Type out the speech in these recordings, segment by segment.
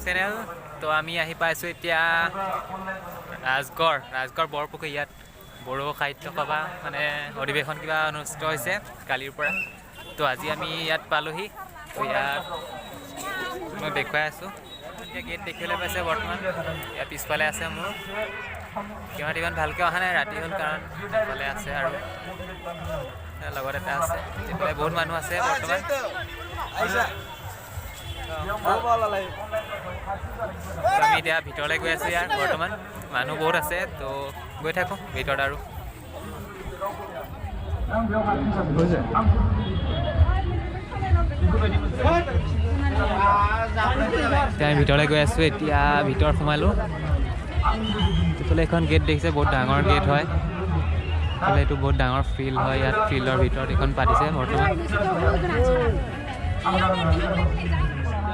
Channel. তো আমি আহি পাইছোঁ এতিয়া ৰাজগড় বৰপুখুৰী। ইয়াত বড়ো সাহিত্য সভা মানে অধিৱেশন কিবা অনুষ্ঠিত হৈছে কালিৰ পৰা। তো আজি আমি ইয়াত পালোহি। তো ইয়াত মই দেখুৱাই আছোঁ। এতিয়া গেট দেখিবলৈ পাইছে বৰ্তমান। ইয়াৰ পিছফালে আছে মোৰ কেমেৰাটো ইমান ভালকৈ অহা নাই, ৰাতি হ'ল কাৰণ এইফালে আছে আৰু লগত এটা আছে। এইফালে বহুত মানুহ আছে বৰ্তমান। আমি এতিয়া ভিতৰলৈ গৈ আছোঁ। ইয়াৰ বৰ্তমান মানুহ বহুত আছে, তো গৈ থাকোঁ ভিতৰত আৰু। এতিয়া আমি ভিতৰলৈ গৈ আছোঁ। এতিয়া ভিতৰত সোমালোঁ। এইফালে এখন গেট দেখিছে, বহুত ডাঙৰ গেট হয়। এইফালে এইটো বহুত ডাঙৰ ফিল্ড হয়। ইয়াত ফিল্ডৰ ভিতৰত এইখন পাতিছে বৰ্তমান।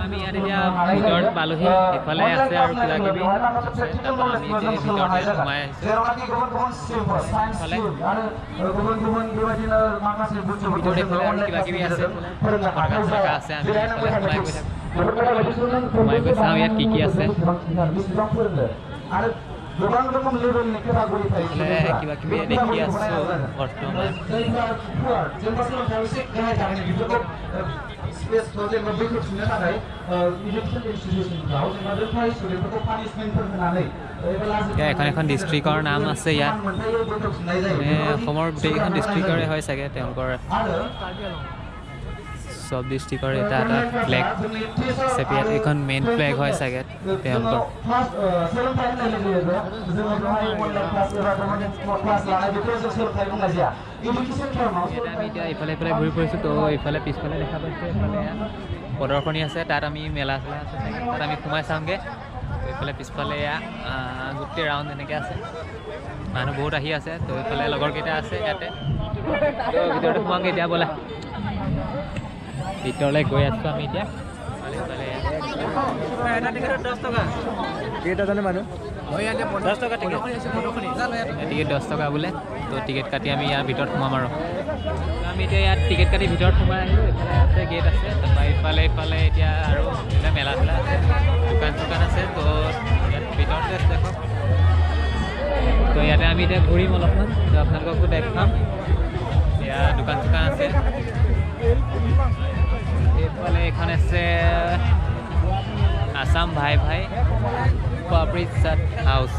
আমি ইয়াত এতিয়া ভিতৰত পালোহি। এইফালে আছে আৰু কিবা কিবি আছে। তাৰপৰা আমি এতিয়া ভিতৰতে সোমাই আহিছোঁ। ভিতৰত এইফালে আৰু কিবা কিবি আছে, জেগা আছে। আমি এইফালে সোমাই গৈ থাকোঁ। সোমাই গৈ চাওঁ ইয়াত কি আছে। কিবা কিবি দেখি আছোঁ বৰ্তমান। এখন ডিষ্ট্ৰিক্টৰ নাম আছে ইয়াত। অসমৰ গোটেইকেইখন ডিষ্ট্ৰিক্টৰে হয় চাগে তেওঁলোকৰ। চব ডিষ্ট্ৰিক্টৰ এটা এটা ফ্লেগ চেপি ইয়াত এইখন মেইন ফ্লেগ হয় চাগে তেওঁলোকৰ। আমি এতিয়া ইফালে ঘূৰি ফুৰিছোঁ। তো ইফালে পিছফালে দেখা পাইছোঁ এইফালে প্ৰদৰ্শনী আছে, তাত আমি মেলা চেলা আছে চাগে, তাত আমি সোমাই চাওঁগৈ। এইফালে পিছফালে গোটেই ৰাউণ্ড এনেকৈ আছে, মানুহ বহুত আহি আছে। তো এইফালে লগৰকেইটা আছে ইয়াতে। তো ভিতৰতে সোমাওঁগৈ এতিয়া, ব'লা। ভিতৰলৈ গৈ আছোঁ আমি এতিয়া। টিকেট 10 টকা বোলে। তো টিকেট কাটি আমি ইয়াৰ ভিতৰত সোমাম আৰু। আমি এতিয়া ইয়াত টিকেট কাটি ভিতৰত সোমাই আহিলোঁ। এইফালে আছে গেট আছে, তাৰপৰা ইফালে এতিয়া আৰু এতিয়া মেলা চেলা আছে, দোকান চোকান আছে। তো ইয়াত ভিতৰতে আছে দেখক। তো ইয়াতে আমি এতিয়া ঘূৰিম অলপমান, তো আপোনালোককো দেখাম। এতিয়া দোকান চোকান আছে। এইফালে এখন আছে আসাম ভাই পাপৰি চাট হাউচ।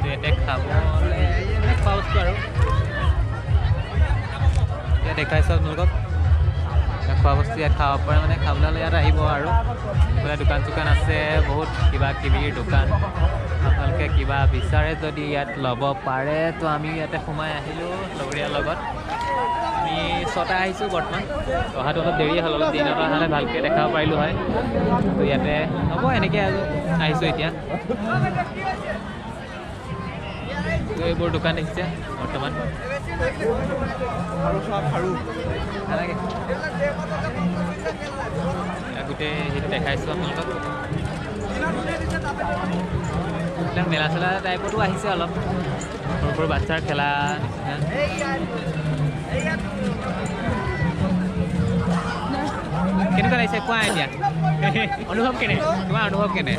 ইয়াতে খাবলৈ খোৱা বস্তু আৰু ইয়াত দেখাইছোঁ আপোনালোকক। খোৱা বস্তু ইয়াত খাব পাৰে, মানে খাবলৈ হ'লে ইয়াত আহিব আৰু। এইফালে দোকান চোকান আছে, বহুত কিবা কিবিৰ দোকান। আপোনালোকে কিবা বিচাৰে যদি ইয়াত ল'ব পাৰে। তো আমি ইয়াতে সোমাই আহিলোঁ লগৰীয়াৰ লগত। আমি 6টা আহিছোঁ বৰ্তমান। অহাটো অলপ দেৰি হ'ল, অলপ দিনত অহা হ'লে ভালকৈ দেখাব পাৰিলোঁ হয়। তো ইয়াতে হ'ব, এনেকৈ আৰু আহিছোঁ এতিয়া। তো এইবোৰ দোকান দেখিছে বৰ্তমান। নালাগে, গোটেই সেইটো দেখাইছোঁ আপোনালোকক। এইবিলাক মেলা চেলা টাইপতো আহিছে অলপ, সৰু সৰু বাচ্ছাৰ খেলা নিচিনা। কেনেকুৱা লাগিছে কোৱা এতিয়া? অনুভৱ কেনে? তোমাৰ অনুভৱ কেনে?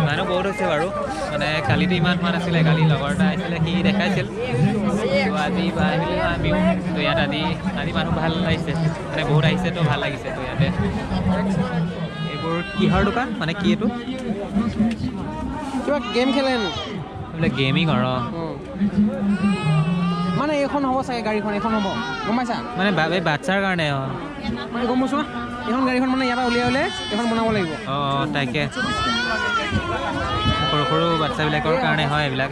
মানুহ বহুত হৈছে বাৰু, মানে কালিতো ইমান হোৱা নাছিলে। কালি লগৰ এটা আহিছিলে, সি দেখাইছিল। তো আজি আহিলোঁ আমিও। তো ইয়াত আজি মানুহ ভাল লাগিছে, মানে বহুত আহিছে, তো ভাল লাগিছে। তো ইয়াতে এইবোৰ কিহৰ দোকান, মানে কি এইটো? কিবা গেম খেলে বোলে গেমিং আৰু মানে এইখন হ'ব চাগে, গাড়ীখন এইখন হ'ব, গম পাইছা? মানে এই বাচ্ছাৰ কাৰণে মানে গম পাইছোঁ। এইখন গাড়ীখন মানে ইয়াৰ পৰা উলিয়াই এইখন বনাব লাগিব। অঁ, তাকে সৰু সৰু বাচ্ছাবিলাকৰ কাৰণে হয় এইবিলাক।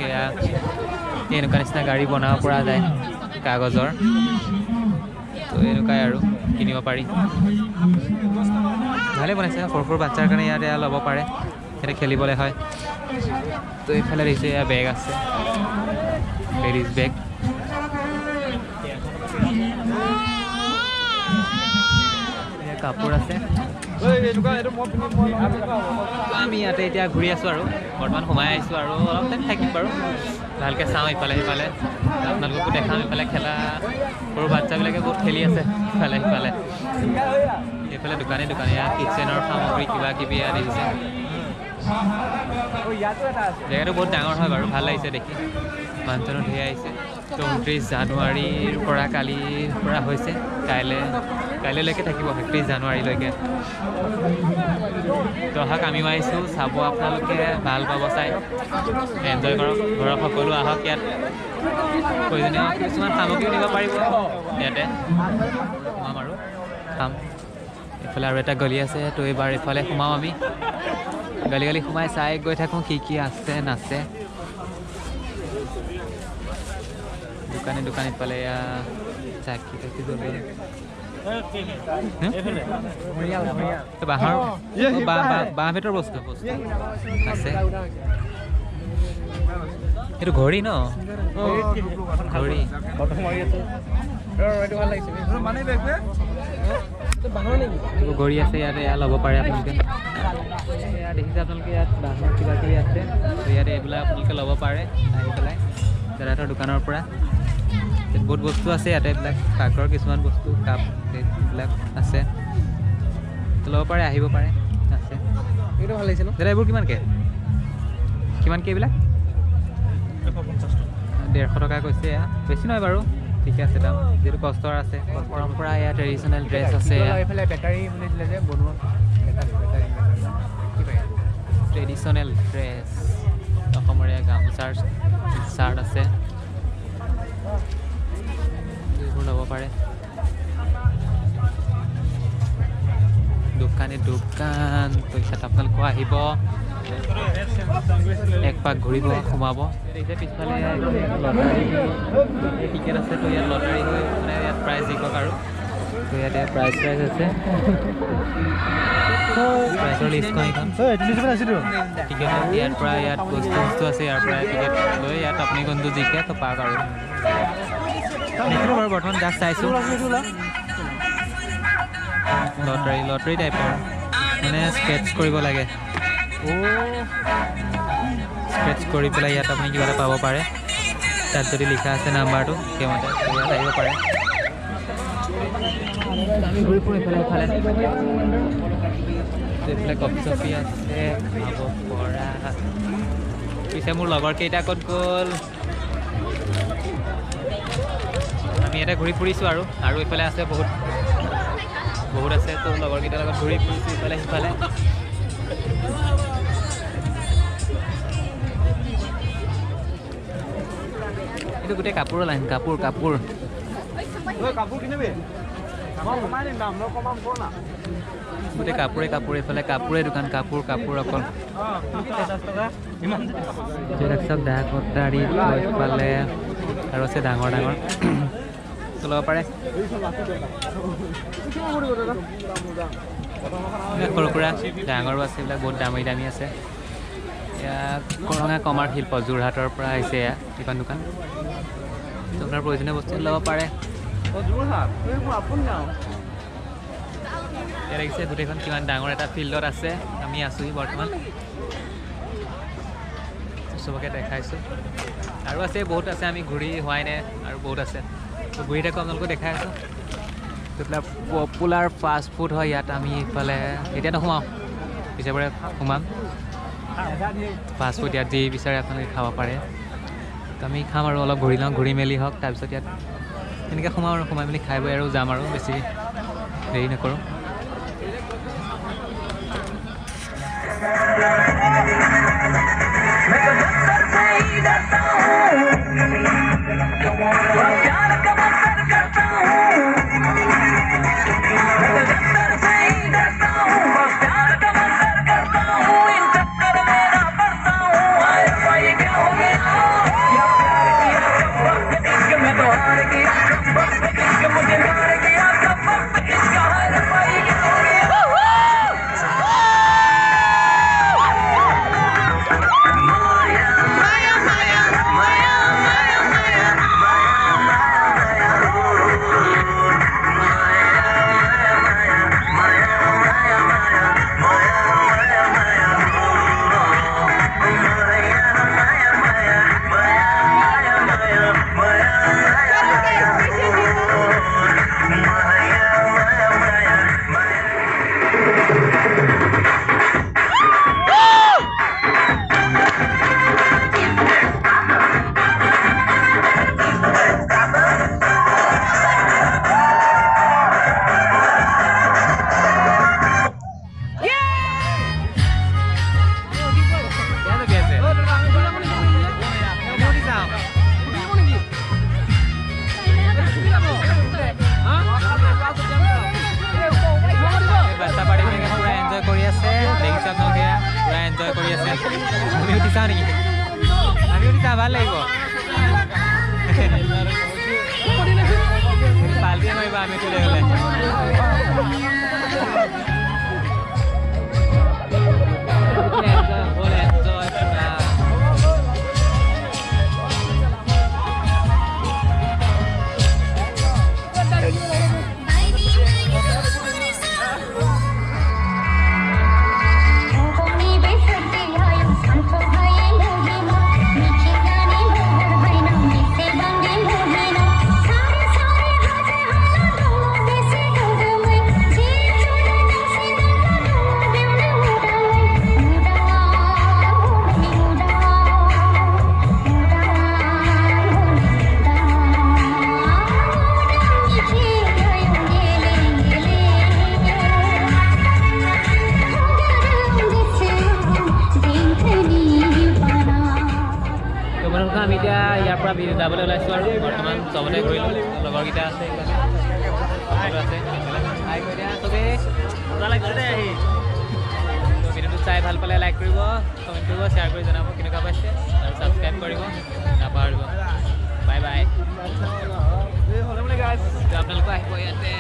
এনেকুৱা নিচিনা গাড়ী বনাব পৰা যায় কাগজৰ। তো এনেকুৱাই আৰু কিনিব পাৰি। ভালেই বনাইছে, সৰু সৰু বাচ্ছাৰ কাৰণে ইয়াতে ল'ব পাৰে, ইয়াতে খেলিবলৈ হয়। তো এইফালে দেখিছে বেগ আছে, লেডিজ বেগ। কাপোৰ আছে, আমি ইয়াতে এতিয়া ঘূৰি আছোঁ আৰু বৰ্তমান সোমাই আহিছোঁ আৰু অলপ টাইম থাকিম বাৰু ভালকৈ চাওঁ ইফালে সিফালে আপোনালোককো দেখাম ইফালে খেলা সৰু বাচ্চাবিলাকে বহুত খেলি আছে ইফালে সিফালে এইফালে দোকানী ইয়াত কিটচেনৰ সামগ্ৰী কিবা কিবি ইয়াত দিছে জেগাটো বহুত ডাঙৰ হয় বাৰু ভাল লাগিছে দেখি মানুহজনো ধেৰ আহিছে 29 জানুৱাৰীৰ পৰা কালিৰ পৰা হৈছে কাইলৈলৈকে থাকিব 31 জানুৱাৰীলৈকে তো আহক আমিও আহিছোঁ চাব আপোনালোকে ভাল পাব চাই এনজয় কৰক ঘৰৰ সকলো আহক ইয়াত প্ৰয়োজনীয় কিছুমান সামগ্ৰীও নিব পাৰিব ইয়াতে সোমাম আৰু খাম এইফালে আৰু এটা গলি আছে তো এইবাৰ এইফালে সোমাওঁ আমি গলি সোমাই চাই গৈ থাকোঁ কি আছে নাছে দোকানী পালে চাকি জ্বলি বাঁহ বেতৰ বস্তু আছে এইটো ঘড়ী ন ঘড়ী আছে ইয়াতে ল'ব পাৰে আপোনালোকে দেখিছে আপোনালোকে ইয়াত বাঁহৰ কিবা কিবি আছে ইয়াতে এইবিলাক আপোনালোকে ল'ব পাৰে আহি পেলাই দাদাহঁতৰ দোকানৰ পৰা বহুত বস্তু আছে ইয়াতে এইবিলাক কাঠৰ কিছুমান বস্তু কাপ এইবিলাক আছে ল'ব পাৰে আহিব পাৰে আছে এইটো ভাল লাগিছে ন দাদা এইবোৰ কিমানকৈ এইবিলাক 150 টকা কৈছে বেছি নহয় বাৰু ঠিকে আছে দাম যিহেতু কষ্টৰ আছে পৰম্পৰা ইয়াত ট্ৰেডিশ্যনেল ড্ৰেছ আছে এইফালে বেটাৰী বুলি দিলে যে বনোৱা ট্ৰেডিশ্যনেল ড্ৰেছ অসমীয়া গামোচাৰ চাৰ্ট আছে এইবোৰ ল'ব পাৰে দোকান পইচাত আপোনালোকে আহিব এক পাক ঘূৰিব সোমাব পিছফালে লটাৰী টিকেট আছে তো ইয়াত লটাৰী হৈ মানে ইয়াত প্ৰাইজ জিকক আৰু তো ইয়াতে প্ৰাইজ আছে প্ৰাইজৰ লিষ্টখন টিকেট ইয়াৰ পৰা ইয়াত বস্তু আছে ইয়াৰ পৰা টিকেট লৈ ইয়াত আপুনি কোনটো জিকে তো পাওক আৰু দেখিলোঁ বাৰু বৰ্তমান জাষ্ট চাইছোঁ লটাৰী টাইপৰ মানে স্কেটছ কৰিব লাগে স্কেটছ কৰি পেলাই ইয়াত আপুনি কিবা এটা পাব পাৰে তাত যদি লিখা আছে নাম্বাৰটো সেইমতে ইয়াত আহিব পাৰে আমি ঘূৰি ফুৰোঁ এইফালে এইফালে কফি চফি আছে খাব পৰা পিছে মোৰ লগৰ কেইটা ক'ত গ'ল আমি ইয়াতে ঘূৰি ফুৰিছোঁ আৰু এইফালে আছে বহুত আছে তো লগৰকেইটাৰ লগত ঘূৰি ফুৰিছোঁ ইফালে সিফালে এইটো গোটেই কাপোৰৰ লাইন কাপোৰ গোটেই কাপোৰ এইফালে কাপোৰে দোকান কাপোৰ অকল চব দা কটাৰী এইফালে আৰু আছে ডাঙৰ ল'ব পাৰে সৰু সুৰা ডাঙৰো আছে এইবিলাক বহুত দামী আছে ইয়াত কৰঙা কমাৰ শিল্প যোৰহাটৰ পৰা আহিছে এইখন দোকান আপোনাৰ প্ৰয়োজনীয় বস্তু ল'ব পাৰে ইয়াত দেখিছে গোটেইখন কিমান ডাঙৰ এটা ফিল্ডত আছে আমি আছোঁহি বৰ্তমান চবকে দেখাইছোঁ আৰু আছে বহুত আছে আমি ঘূৰি হোৱাই নাই আৰু বহুত আছে তো ঘূৰি থাকোঁ আপোনালোকক দেখাই আছোঁ এইবিলাক পপুলাৰ ফাষ্ট ফুড হয় ইয়াত আমি ইফালে এতিয়া নোসোমাওঁ পিছৰপৰা সোমাম ফাষ্ট ফুড ইয়াত যি বিচাৰে আপোনালোকে খাব পাৰে তো আমি খাম আৰু অলপ ঘূৰি লওঁ ঘূৰি মেলি হওক তাৰপিছত ইয়াত এনেকৈ সোমাওঁ আৰু সোমাই মেলি খাই বৈ আৰু যাম আৰু বেছি দেৰি নকৰোঁ আছে দেখিছোঁ আপোনালোকে পূৰা এনজয় কৰি আছে আমি উঠিছা নেকি আমি উঠিছা ভাল লাগিব পাল্টিয়ে মাৰিবা আমি উঠিলে গ'লে আমি এতিয়া ইয়াৰ পৰা যাবলৈ ওলাইছোঁ আৰু বৰ্তমান চবতে ঘূৰিলোঁ লগৰকেইটা আছে সকলো আছে হাই কৈ দিয়া চবেই মজা লাগিছে দেই আহি ভিডিঅ'টো চাই ভাল পালে লাইক কৰিব কমেণ্ট কৰিব শ্বেয়াৰ কৰি জনাব কেনেকুৱা পাইছে আৰু ছাবস্ক্ৰাইব কৰিব নাপাহৰিব বাই বাই আপোনালোকে আহিব ইয়াতে